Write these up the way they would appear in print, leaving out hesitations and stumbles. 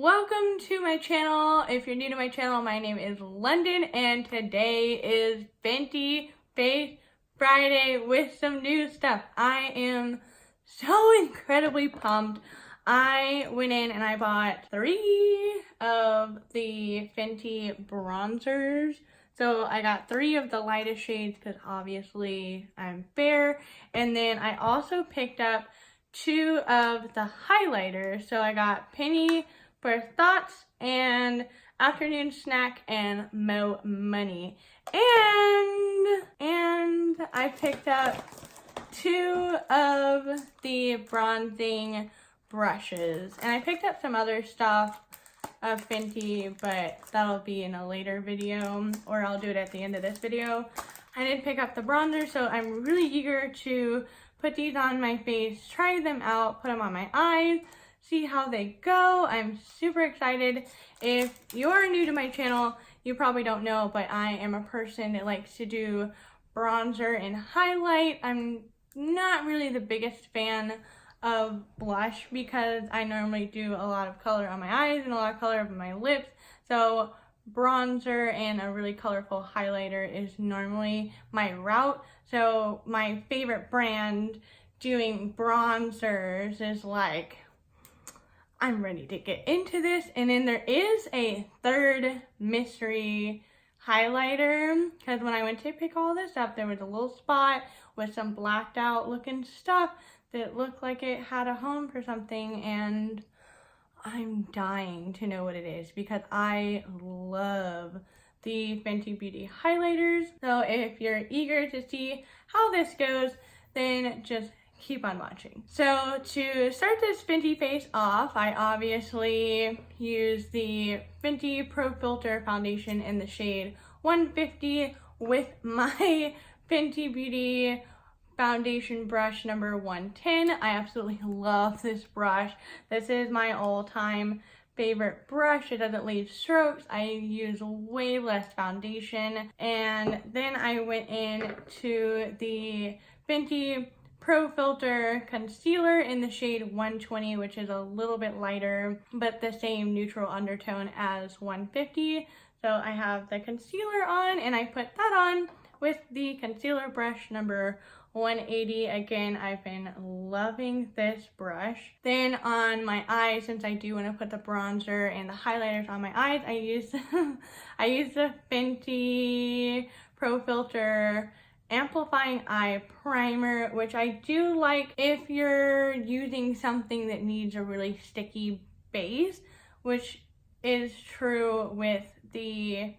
Welcome to my channel. If you're new to my channel, my name is London and today is Fenty Face Friday with some new stuff. I am so incredibly pumped. I went in and I bought 3 of the Fenty bronzers. So I got 3 of the lightest shades because obviously I'm fair. And then I also picked up 2 of the highlighters. So I got Penny for Thoughts and Afternoon Snack and Mo Money. And I picked up 2 of the bronzing brushes. And I picked up some other stuff of Fenty, but that'll be in a later video, or I'll do it at the end of this video. I did pick up the bronzer, so I'm really eager to put these on my face, try them out, put them on my eyes, see how they go. I'm super excited. If you're new to my channel, you probably don't know, but I am a person that likes to do bronzer and highlight. I'm not really the biggest fan of blush because I normally do a lot of color on my eyes and a lot of color on my lips. So bronzer and a really colorful highlighter is normally my route. So my favorite brand doing bronzers is like, I'm ready to get into this. And then there is a third mystery highlighter because when I went to pick all this up, there was a little spot with some blacked out looking stuff that looked like it had a home for something, and I'm dying to know what it is because I love the Fenty Beauty highlighters. So if you're eager to see how this goes, then just keep on watching. So to start this Fenty face off, I obviously use the Fenty Pro Filter foundation in the shade 150 with my Fenty Beauty foundation brush number 110. I absolutely love this brush. This is my all-time favorite brush. It doesn't leave strokes. I use way less foundation. And then I went into the Fenty Pro Filter concealer in the shade 120, which is a little bit lighter, but the same neutral undertone as 150. So I have the concealer on and I put that on with the concealer brush number 180. Again, I've been loving this brush. Then on my eyes, since I do want to put the bronzer and the highlighters on my eyes, I use the Fenty Pro Filter Amplifying Eye Primer, which I do like if you're using something that needs a really sticky base, which is true with the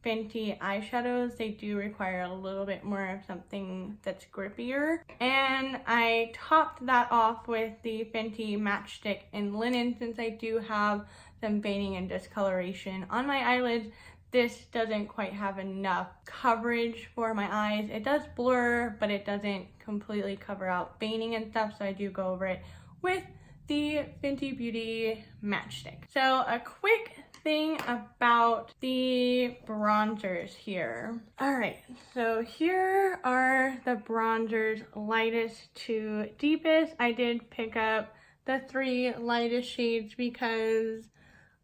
Fenty eyeshadows. They do require a little bit more of something that's grippier. And I topped that off with the Fenty Matchstick in Linen since I do have some veining and discoloration on my eyelids. This doesn't quite have enough coverage for my eyes. It does blur, but it doesn't completely cover out veining and stuff, so I do go over it with the Fenty Beauty Matchstick. So a quick thing about the bronzers here. All right, so here are the bronzers, lightest to deepest. I did pick up the 3 lightest shades because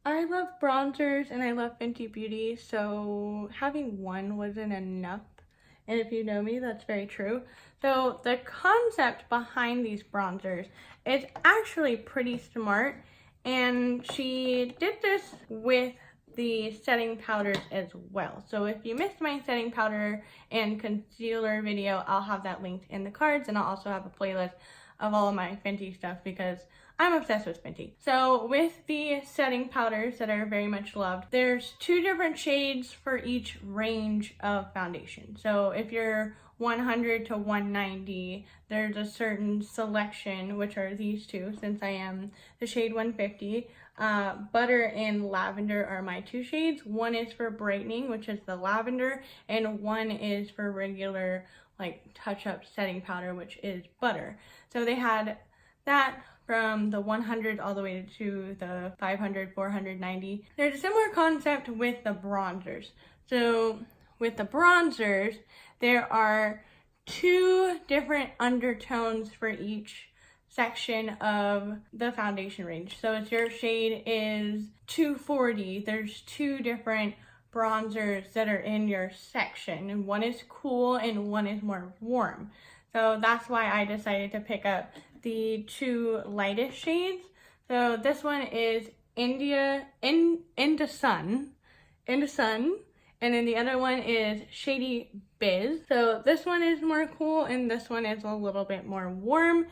I love bronzers and I love Fenty Beauty, so having one wasn't enough. And if you know me, that's very true. So the concept behind these bronzers is actually pretty smart. And she did this with the setting powders as well. So if you missed my setting powder and concealer video, I'll have that linked in the cards. And I'll also have a playlist of all of my Fenty stuff because I'm obsessed with Fenty. So with the setting powders that are very much loved, there's 2 different shades for each range of foundation. So if you're 100 to 190, there's a certain selection, which are these 2, since I am the shade 150. Butter and lavender are my 2 shades. One is for brightening, which is the lavender, and one is for regular like touch-up setting powder, which is butter. So they had that from the 100 all the way to the 500, 490. There's a similar concept with the bronzers. So with the bronzers, there are 2 different undertones for each section of the foundation range. So if your shade is 240, there's two different bronzers that are in your section, and one is cool and one is more warm. So that's why I decided to pick up the two lightest shades. So this one is Inda Sun, and then the other one is Shady Biz. So this one is more cool and this one is a little bit more warm.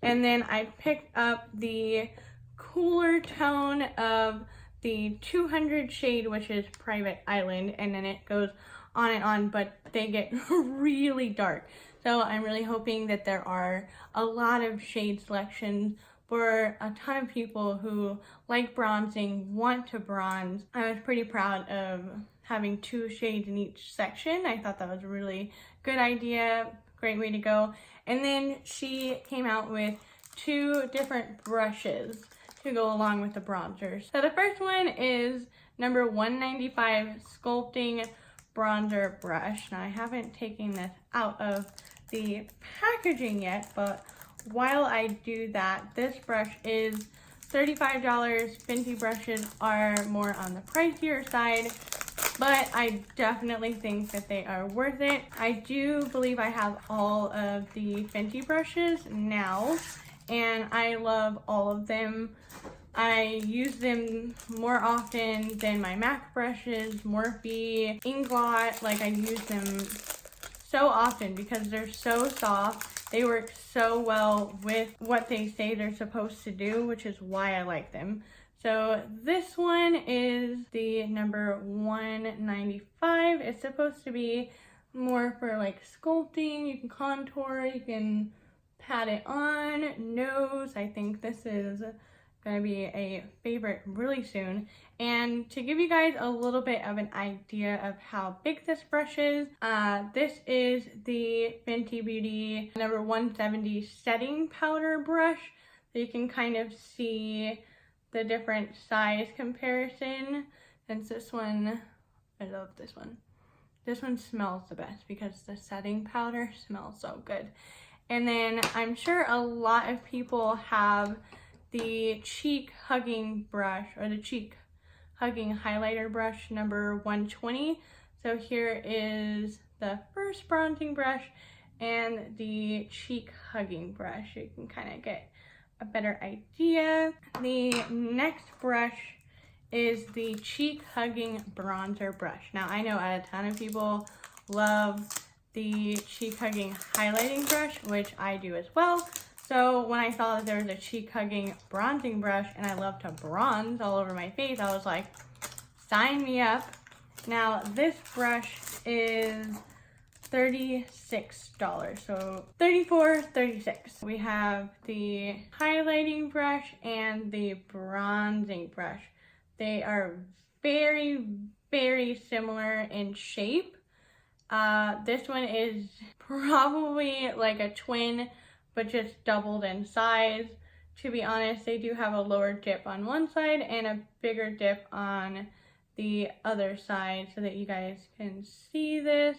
And then I picked up the cooler tone of the 200 shade, which is Private Island, and then it goes on and on, but they get really dark. So I'm really hoping that there are a lot of shade selections for a ton of people who like bronzing, want to bronze. I was pretty proud of having two shades in each section. I thought that was a really good idea, great way to go. And then she came out with two different brushes to go along with the bronzers. So the first one is number 195 Sculpting Bronzer Brush. Now I haven't taken this out of the packaging yet, but while I do that, this brush is $35. Fenty brushes are more on the pricier side, but I definitely think that they are worth it. I do believe I have all of the Fenty brushes now, and I love all of them. I use them more often than my MAC brushes, Morphe, Inglot. Like, I use them so often because they're so soft. They work so well with what they say they're supposed to do, which is why I like them. So this one is the number 195. It's supposed to be more for like sculpting. You can contour, you can pat it on, nose. I think this is gonna be a favorite really soon. And to give you guys a little bit of an idea of how big this brush is, this is the Fenty Beauty number 170 setting powder brush. So you can kind of see the different size comparison. Since this one, I love this one. This one smells the best because the setting powder smells so good. And then I'm sure a lot of people have the cheek hugging brush, or the cheek hugging highlighter brush number 120. So here is the first bronzing brush and the cheek hugging brush. You can kind of get a better idea. The next brush is the cheek hugging bronzer brush. Now I know a ton of people love the cheek hugging highlighting brush, which I do as well. So when I saw that there was a cheek hugging bronzing brush and I love to bronze all over my face, I was like, sign me up. Now this brush is $36, so $34, $36. We have the highlighting brush and the bronzing brush. They are very, very similar in shape. This one is probably like a twin, but just doubled in size. To be honest, they do have a lower dip on one side and a bigger dip on the other side so that you guys can see this.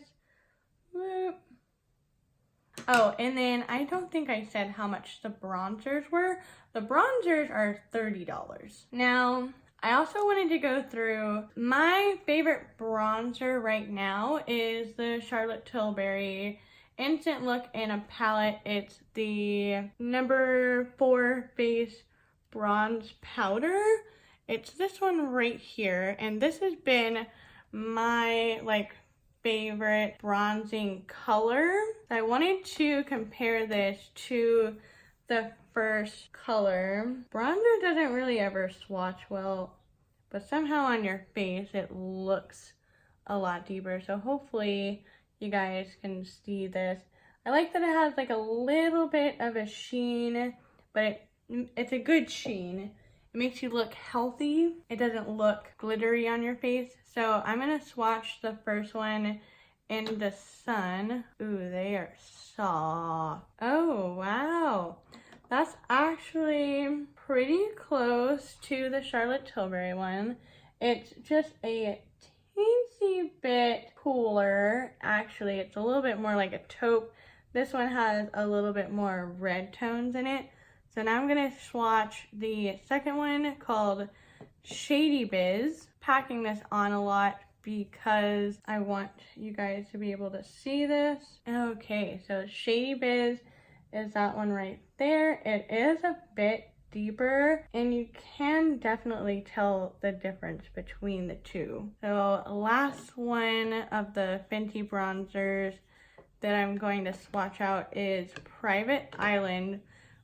Oh, and then I don't think I said how much the bronzers were. The bronzers are $30. Now, I also wanted to go through my favorite bronzer right now is the Charlotte Tilbury Instant Look in a palette. It's the number 4 Face Bronze Powder. It's this one right here, and this has been my favorite bronzing color. I wanted to compare this to the first color. Bronzer doesn't really ever swatch well, but somehow on your face it looks a lot deeper. So hopefully you guys can see this. I like that it has like a little bit of a sheen, but it's a good sheen. It makes you look healthy. It doesn't look glittery on your face. So I'm gonna swatch the first one in the sun. Ooh, they are soft. Oh, wow. That's actually pretty close to the Charlotte Tilbury one. It's just a teensy bit cooler. Actually, it's a little bit more like a taupe. This one has a little bit more red tones in it. So now I'm gonna swatch the second one called Shady Biz. Packing this on a lot because I want you guys to be able to see this. Okay, so Shady Biz is that one right there. It is a bit deeper and you can definitely tell the difference between the two. So last one of the Fenty bronzers that I'm going to swatch out is Private Island,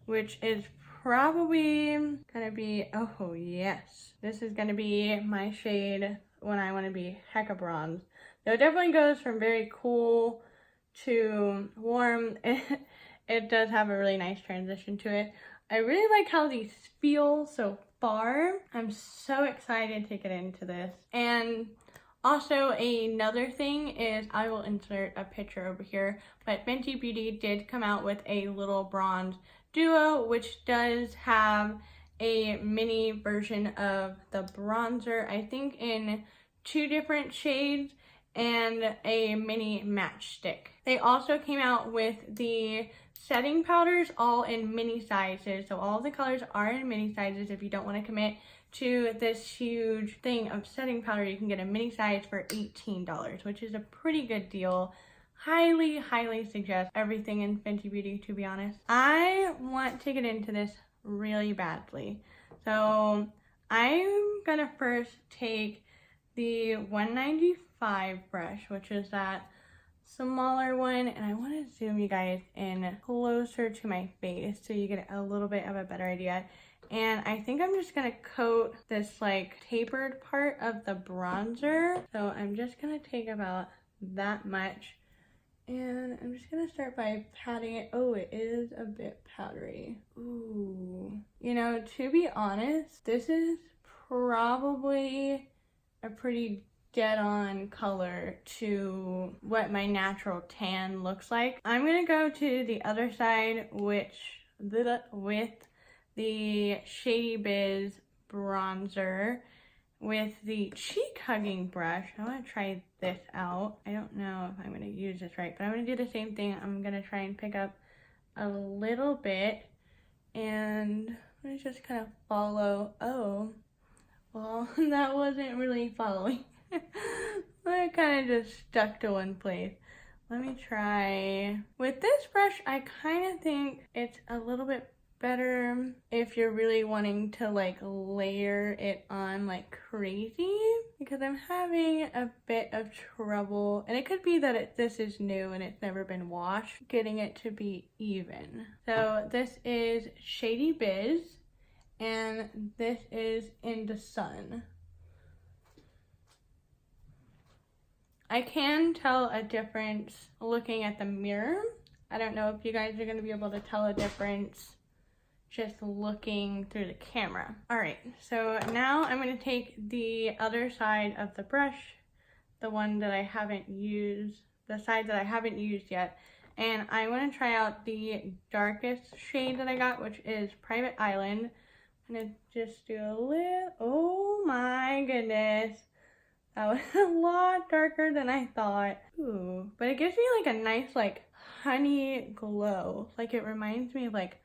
which is probably gonna be, oh yes, this is gonna be my shade when I want to be hecka bronze. So it definitely goes from very cool to warm. It does have a really nice transition to it. I really like how these feel so far. I'm so excited to get into this. And also another thing is, I will insert a picture over here, but Fenty Beauty did come out with a little bronze duo, which does have a mini version of the bronzer, I think in 2 different shades, and a mini matchstick. They also came out with the setting powders all in mini sizes. So all the colors are in mini sizes. If you don't want to commit to this huge thing of setting powder, you can get a mini size for $18, which is a pretty good deal. Highly suggest everything in Fenty Beauty, to be honest. I want to get into this really badly. So I'm gonna first take the 195 brush, which is that smaller one, and I want to zoom you guys in closer to my face so you get a little bit of a better idea. And I think I'm just gonna coat this like tapered part of the bronzer. So I'm just gonna take about that much, and I'm just gonna start by patting it. Oh, it is a bit powdery. Ooh. You know, to be honest, this is probably a pretty dead-on color to what my natural tan looks like. I'm gonna go to the other side, which with the Shady Biz bronzer with the cheek hugging brush. I want to try this out. I don't know if I'm going to use this right, but I'm going to do the same thing. I'm going to try and pick up a little bit, and I'm going to just kind of follow. Oh, well, that wasn't really following. I kind of just stuck to one place. Let me try. With this brush, I kind of think it's a little bit better if you're really wanting to like layer it on like crazy, because I'm having a bit of trouble, and it could be that this is new and it's never been washed, getting it to be even. So this is Shady Biz, and this is In the Sun. I can tell a difference looking at the mirror. I don't know if you guys are going to be able to tell a difference just looking through the camera. All right, so now I'm going to take the other side of the brush, the one that I haven't used, the side that I haven't used yet, and I want to try out the darkest shade that I got, which is Private Island. I'm going to just do a little, oh my goodness. That was a lot darker than I thought. Ooh, but it gives me like a nice like honey glow. Like it reminds me of like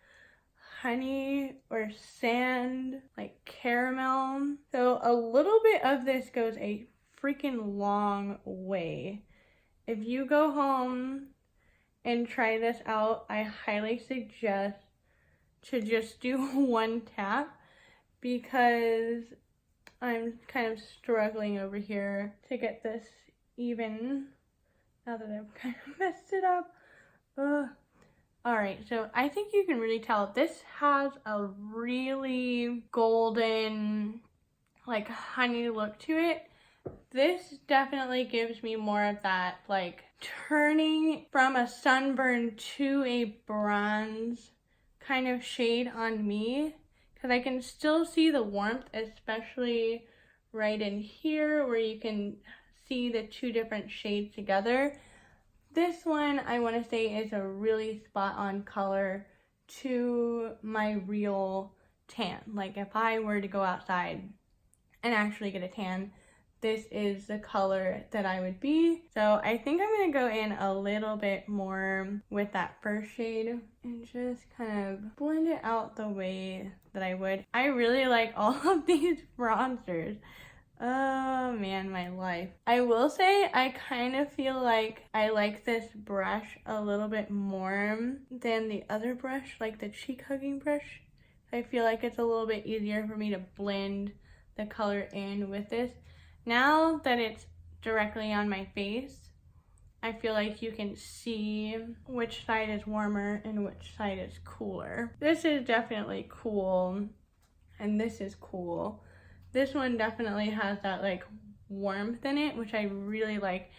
honey or sand, like caramel. So a little bit of this goes a freaking long way. If you go home and try this out, I highly suggest to just do one tap, because I'm kind of struggling over here to get this even now that I've kind of messed it up. Ugh. Alright, so I think you can really tell this has a really golden, like honey look to it. This definitely gives me more of that, like turning from a sunburn to a bronze kind of shade on me. Because I can still see the warmth, especially right in here where you can see the 2 different shades together. This one, I want to say, is a really spot on color to my real tan. Like if I were to go outside and actually get a tan, this is the color that I would be. So I think I'm going to go in a little bit more with that first shade and just kind of blend it out the way that I would. I really like all of these bronzers. Oh man, my life. I will say I kind of feel like I like this brush a little bit more than the other brush, like the cheek hugging brush. I feel like it's a little bit easier for me to blend the color in with this. Now that it's directly on my face, I feel like you can see which side is warmer and which side is cooler. This is definitely cool, and this is cool. This one definitely has that like warmth in it, which I really like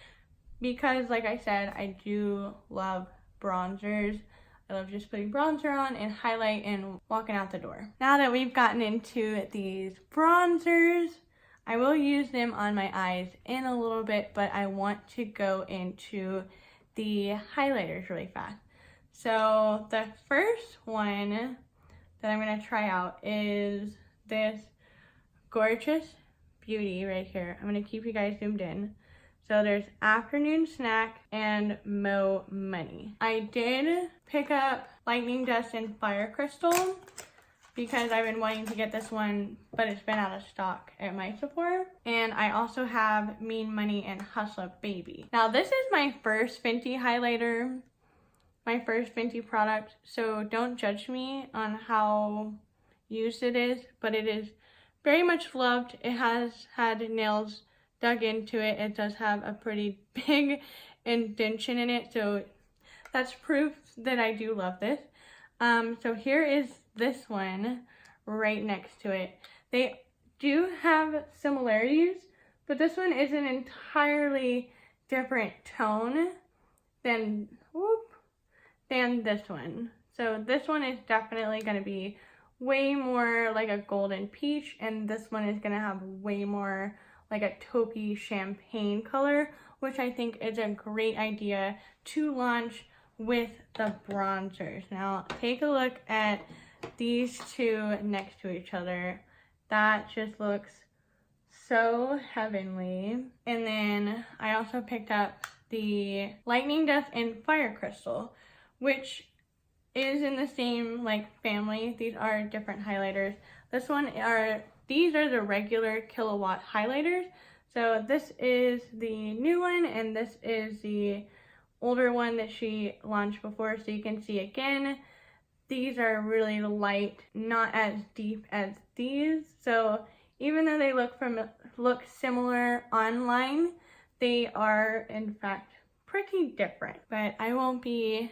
because, like I said, I do love bronzers. I love just putting bronzer on and highlight and walking out the door. Now that we've gotten into these bronzers, I will use them on my eyes in a little bit, but I want to go into the highlighters really fast. So the first one that I'm going to try out is this gorgeous beauty right here. I'm going to keep you guys zoomed in. So there's Afternoon Snack and Mo Money. I did pick up Lightning Dust and Fire Crystal because I've been wanting to get this one, but it's been out of stock at my Sephora. And I also have Mean Money and Hustle Baby. Now this is my first Fenty highlighter, my first Fenty product, so don't judge me on how used it is, but it is very much loved. It has had nails dug into it. It does have a pretty big indentation in it, so that's proof that I do love this. So here is this one right next to it. They do have similarities, but this one is an entirely different tone than this one. So this one is definitely going to be way more like a golden peach, and this one is going to have way more like a taupey champagne color, which I think is a great idea to launch with the bronzers. Now take a look at these two next to each other. That just looks so heavenly. And then I also picked up the Lightning Dust and Fire Crystal, which is in the same like family. These are different highlighters. These are the regular Killawatt highlighters. So this is the new one, and this is the older one that she launched before. So you can see again, these are really light, not as deep as these. So even though they look similar online, they are in fact pretty different. But I won't be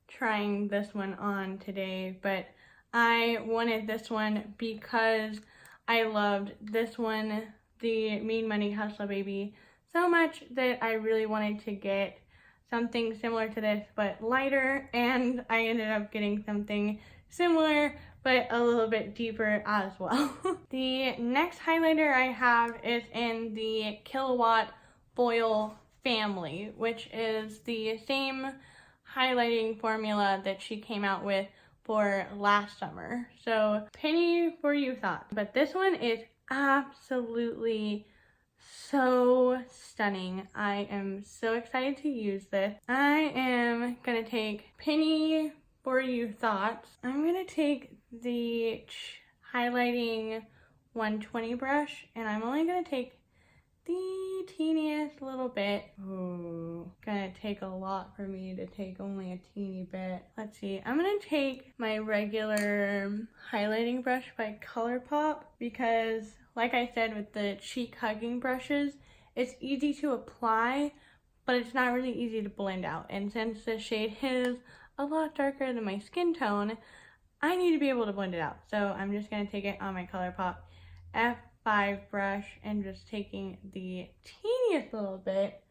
trying this one on today, but I wanted this one because I loved this one, the Mean Money Hustle Baby, so much that I really wanted to get something similar to this but lighter, and I ended up getting something similar but a little bit deeper as well. The next highlighter I have is in the Killawatt Foil family, which is the same highlighting formula that she came out with for last summer. So penny for you thought, but this one is absolutely so stunning. I am so excited to use this. I am gonna take penny for you thoughts. I'm gonna take the highlighting 120 brush, and I'm only gonna take the teeniest little bit. Ooh, gonna take a lot for me to take only a teeny bit. Let's see, I'm gonna take my regular highlighting brush by ColourPop because, like I said, with the cheek hugging brushes, it's easy to apply, but it's not really easy to blend out. And since the shade is a lot darker than my skin tone, I need to be able to blend it out. So I'm just gonna take it on my ColourPop F5 brush and just taking the teeniest little bit.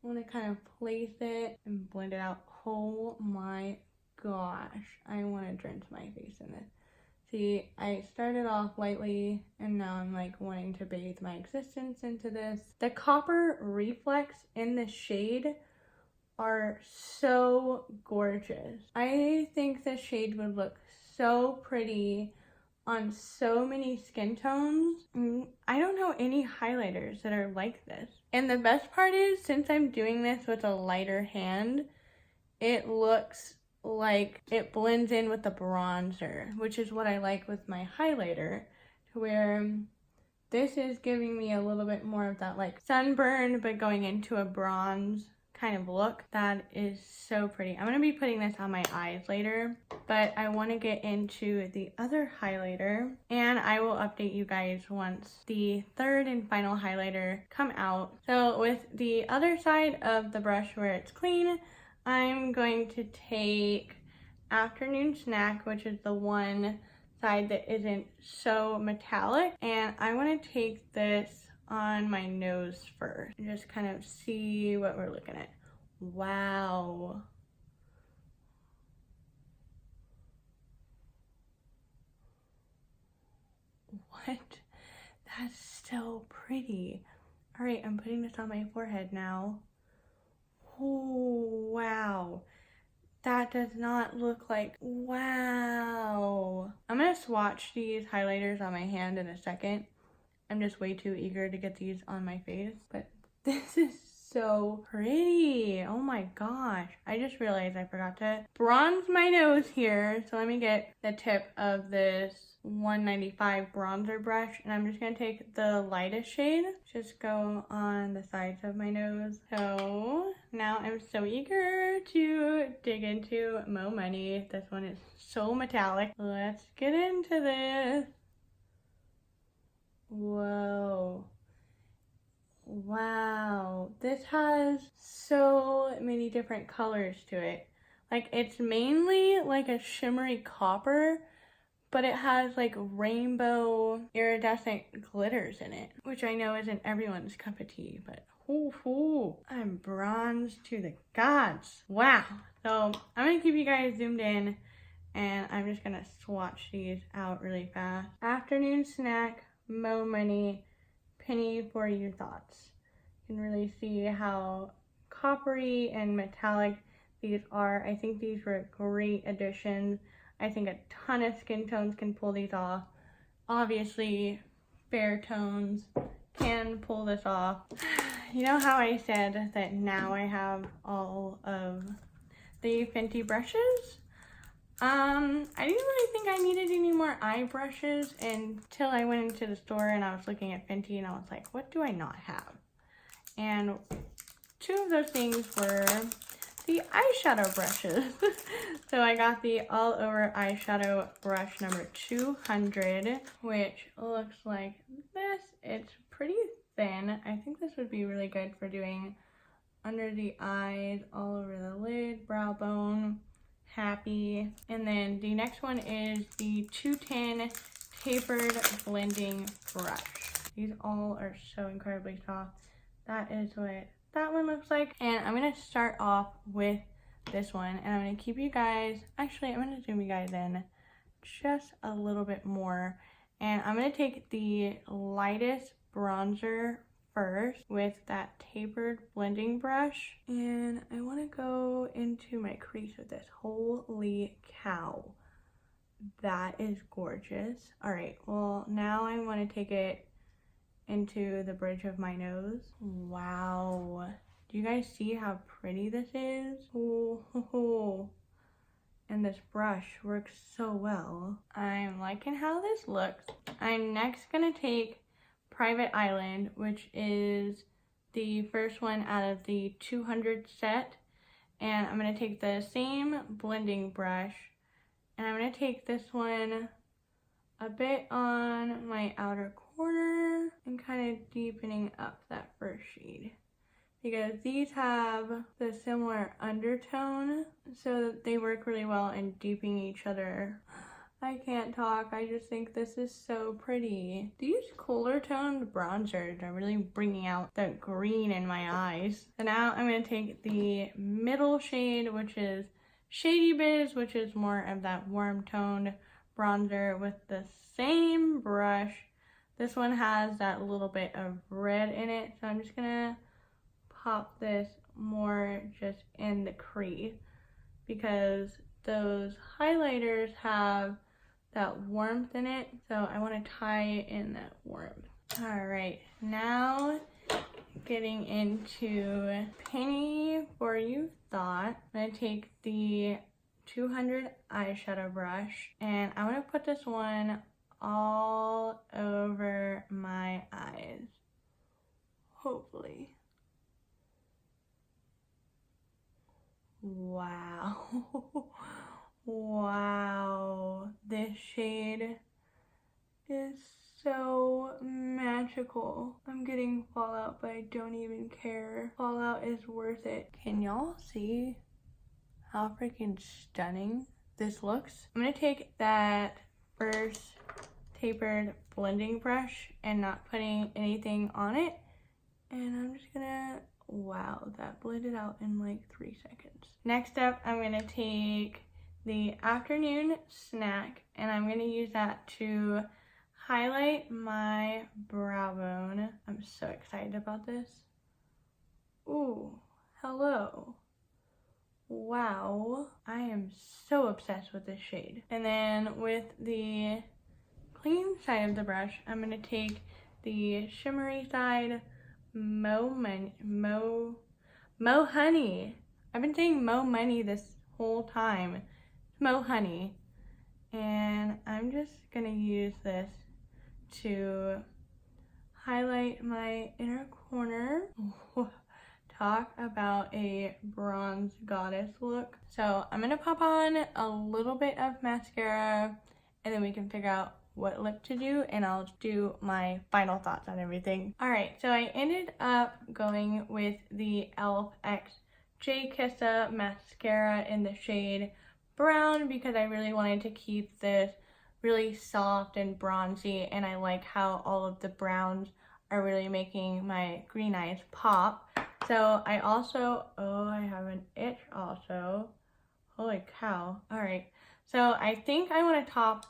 I want to kind of place it and blend it out. Oh my gosh, I want to drench my face in this. See, I started off lightly and now I'm like wanting to bathe my existence into this. The copper reflex in the shade are so gorgeous. I think the shade would look so pretty on so many skin tones. I don't know any highlighters that are like this. And the best part is, since I'm doing this with a lighter hand, it looks like it blends in with the bronzer, which is what I like with my highlighter, to where this is giving me a little bit more of that like sunburn but going into a bronze kind of look. That is so pretty. I'm gonna be putting this on my eyes later, but I want to get into the other highlighter, and I will update you guys once the third and final highlighter come out. So with the other side of the brush where it's clean, I'm going to take Afternoon Snack, which is the one side that isn't so metallic, and I want to take this on my nose first and just kind of see what we're looking at. Wow. What? That's so pretty. All right, I'm putting this on my forehead now. Oh, wow. That does not look like, wow. I'm gonna swatch these highlighters on my hand in a second. I'm just way too eager to get these on my face, but this is so pretty. Oh my gosh. I just realized I forgot to bronze my nose here. So let me get the tip of this 195 bronzer brush, and I'm just gonna take the lightest shade, just go on the sides of my nose. So now I'm so eager to dig into Mo Money. This one is so metallic. Let's get into this. Whoa. Wow. This has so many different colors to it. Like, it's mainly like a shimmery copper, but it has like rainbow iridescent glitters in it, which I know isn't everyone's cup of tea, but I'm bronzed to the gods. Wow. So I'm gonna keep you guys zoomed in, and I'm just gonna swatch these out really fast. Afternoon Snack, Mo Money, Penny for Your Thoughts. You can really see how coppery and metallic these are. I think these were great additions. I think a ton of skin tones can pull these off. Obviously, fair tones can pull this off. You know how I said that now I have all of the Fenty brushes? I didn't really think I needed any more eye brushes until I went into the store and I was looking at Fenty and I was like, what do I not have? And two of those things were the eyeshadow brushes. So I got the all over eyeshadow brush number 200, which looks like this. It's pretty thin. I think this would be really good for doing under the eyes, all over the lid, brow bone, happy. And then the next one is the 210 tapered blending brush. These all are so incredibly soft. That is what that one looks like. And I'm gonna start off with this one, and I'm gonna keep you guys, actually I'm gonna zoom you guys in just a little bit more, and I'm gonna take the lightest bronzer first with that tapered blending brush, and I want to go into my crease with this. Holy cow, that is gorgeous. All right, well now I want to take it into the bridge of my nose. Wow, do you guys see how pretty this is? Oh, and this brush works so well. I'm liking how this looks. I'm next gonna take Private Island, which is the first one out of the 200 set, and I'm gonna take the same blending brush, and I'm gonna take this one a bit on my outer corner and kind of deepening up that first shade, because these have the similar undertone, so that they work really well in deepening each other. I can't talk, I just think this is so pretty. These cooler toned bronzers are really bringing out the green in my eyes. So now I'm going to take the middle shade, which is Shady Biz, which is more of that warm toned bronzer, with the same brush. This one has that little bit of red in it, so I'm just going to pop this more just in the crease, because those highlighters have that warmth in it. So I want to tie in that warmth. All right, now getting into Penny for You Thought. I'm gonna take the 200 eyeshadow brush and I want to put this one all over my eyes, hopefully. Wow. Wow, this shade is so magical. I'm getting fallout, but I don't even care. Fallout is worth it. Can y'all see how freaking stunning this looks? I'm gonna take that first tapered blending brush and not putting anything on it, and I'm just gonna, wow, that blended out in like 3 seconds. Next up, I'm gonna take the afternoon snack and I'm gonna use that to highlight my brow bone. I'm so excited about this. Ooh, hello. Wow, I am so obsessed with this shade. And then with the clean side of the brush, I'm gonna take the shimmery side, Mo Honey. I've been saying Mo Money this whole time. Mo Honey. And I'm just gonna use this to highlight my inner corner. Talk about a bronze goddess look. So I'm gonna pop on a little bit of mascara and then we can figure out what lip to do and I'll do my final thoughts on everything. All right, so I ended up going with the e.l.f. X J Kissa mascara in the shade brown because I really wanted to keep this really soft and bronzy, and I like how all of the browns are really making my green eyes pop. So I also, oh, I have an itch also. Holy cow. All right, so I think I want to top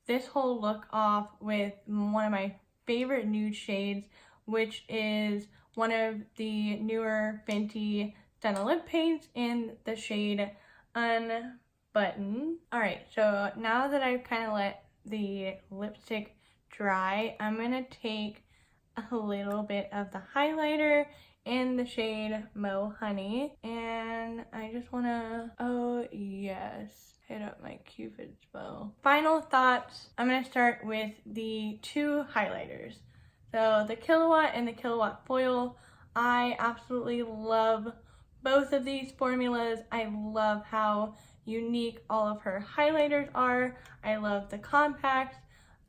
this whole look off with one of my favorite nude shades, which is one of the newer Fenty Stunna lip paints in the shade Unbutton. All right, so now that I've kind of let the lipstick dry, I'm gonna take a little bit of the highlighter in the shade Mo Honey, and I just wanna, oh yes, hit up my Cupid's bow. Final thoughts, I'm gonna start with the two highlighters. So the Killawatt and the Killawatt Foil. I absolutely love both of these formulas. I love how unique all of her highlighters are. I love the compacts.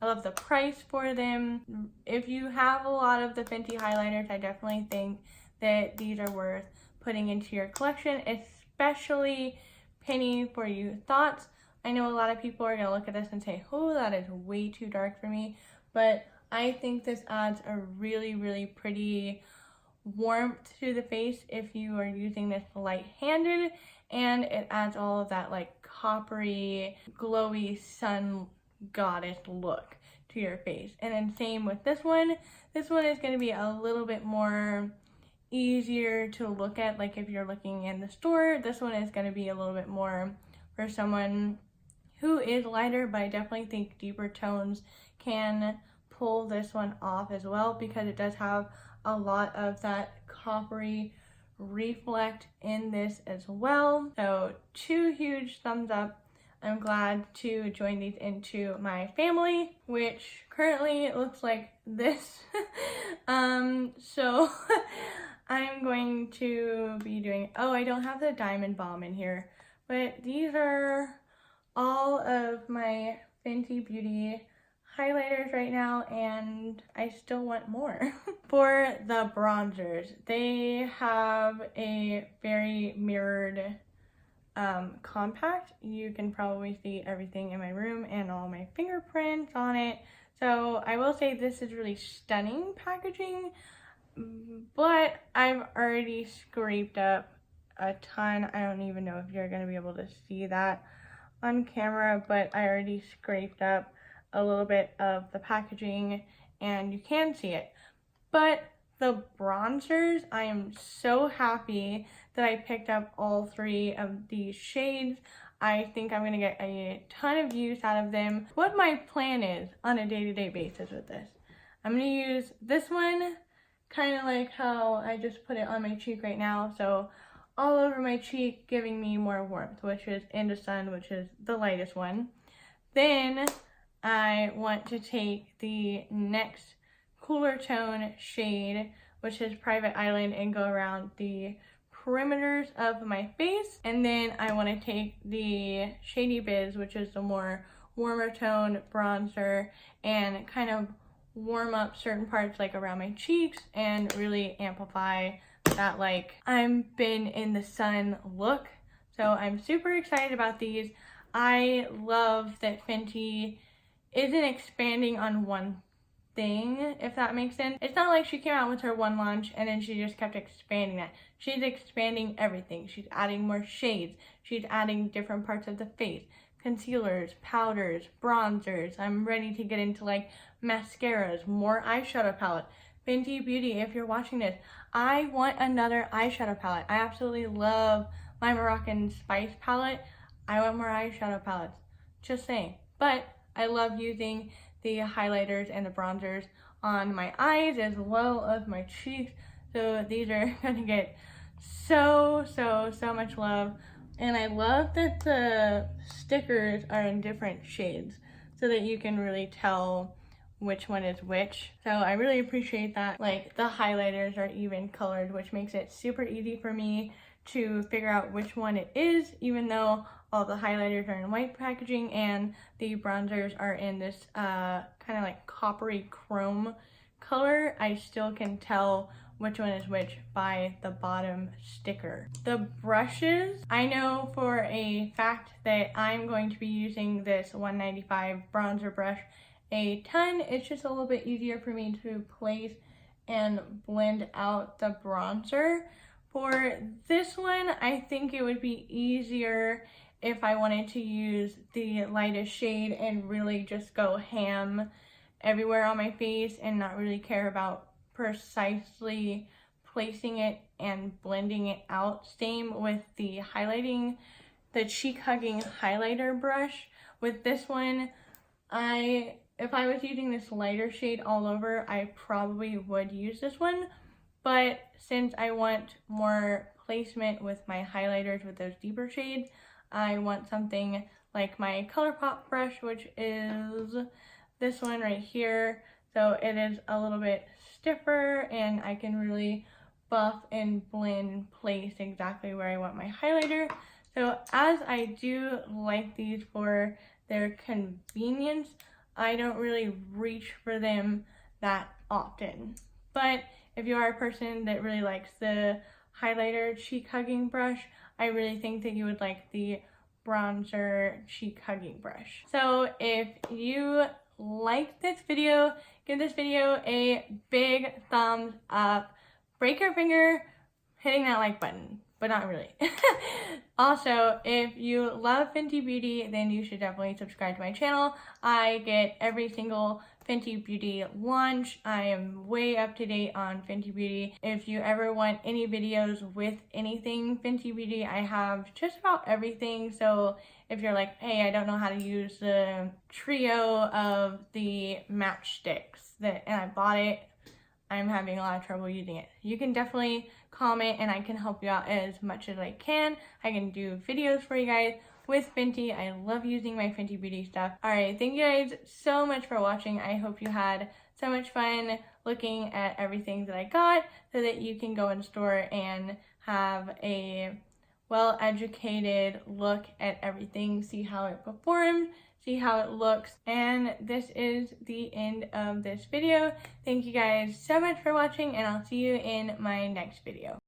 I love the price for them. If you have a lot of the Fenty highlighters, I definitely think that these are worth putting into your collection, especially Penny for You Thoughts. I know a lot of people are gonna look at this and say, oh, that is way too dark for me, but I think this adds a really, really pretty warmth to the face if you are using this light-handed, and it adds all of that like coppery, glowy sun goddess look to your face. And then same with this one. This one is going to be a little bit more easier to look at, like if you're looking in the store. This one is going to be a little bit more for someone who is lighter, but I definitely think deeper tones can pull this one off as well because it does have a lot of that coppery reflect in this as well. So 2 huge thumbs up. I'm glad to join these into my family, which currently looks like this. So I'm going to be doing, oh, I don't have the Diamond Balm in here, but these are all of my Fenty Beauty highlighters right now, and I still want more. For the bronzers, they have a very mirrored compact. You can probably see everything in my room and all my fingerprints on it. So I will say this is really stunning packaging, but I've already scraped up a ton. I don't even know if you're going to be able to see that on camera, but I already scraped up a little bit of the packaging and you can see it. But the bronzers, I am so happy that I picked up all 3 of these shades. I think I'm going to get a ton of use out of them. What my plan is on a day-to-day basis with this. I'm going to use this one kind of like how I just put it on my cheek right now. So all over my cheek, giving me more warmth, which is Inda Sun, which is the lightest one. Then I want to take the next cooler tone shade, which is Private Island, and go around the perimeters of my face. And then I want to take the Shady Biz, which is the more warmer tone bronzer, and kind of warm up certain parts like around my cheeks and really amplify that like I've been in the sun look. So I'm super excited about these. I love that Fenty isn't expanding on one thing, if that makes sense. It's not like she came out with her one launch and then she just kept expanding that. She's expanding everything. She's adding more shades. She's adding different parts of the face. Concealers, powders, bronzers. I'm ready to get into like mascaras, more eyeshadow palette. Fenty Beauty, if you're watching this, I want another eyeshadow palette. I absolutely love my Moroccan Spice palette. I want more eyeshadow palettes. Just saying. But I love using the highlighters and the bronzers on my eyes as well as my cheeks. So these are gonna get so much love. And I love that the stickers are in different shades so that you can really tell which one is which. So I really appreciate that. Like the highlighters are even colored, which makes it super easy for me to figure out which one it is, even though all the highlighters are in white packaging and the bronzers are in this kind of like coppery chrome color. I still can tell which one is which by the bottom sticker. The brushes, I know for a fact that I'm going to be using this 195 bronzer brush a ton. It's just a little bit easier for me to place and blend out the bronzer. For this one, I think it would be easier if I wanted to use the lightest shade and really just go ham everywhere on my face and not really care about precisely placing it and blending it out. Same with the highlighting, the cheek hugging highlighter brush. With this one, if I was using this lighter shade all over, I probably would use this one. But since I want more placement with my highlighters with those deeper shades, I want something like my ColourPop brush, which is this one right here. So it is a little bit stiffer and I can really buff and blend and place exactly where I want my highlighter. So as I do like these for their convenience, I don't really reach for them that often. But if you are a person that really likes the highlighter cheek hugging brush, I really think that you would like the bronzer cheek hugging brush. So if you like this video, give this video a big thumbs up. Break your finger hitting that like button, but not really. Also, if you love Fenty Beauty, then you should definitely subscribe to my channel. I get every single Fenty Beauty launch. I am way up to date on Fenty Beauty. If you ever want any videos with anything Fenty Beauty, I have just about everything. So if you're like, hey, I don't know how to use the trio of the matchsticks and I bought it, I'm having a lot of trouble using it, you can definitely comment and I can help you out as much as I can. I can do videos for you guys with Fenty. I love using my Fenty Beauty stuff. Alright, thank you guys so much for watching. I hope you had so much fun looking at everything that I got so that you can go in store and have a well-educated look at everything, see how it performs, see how it looks. And this is the end of this video. Thank you guys so much for watching and I'll see you in my next video.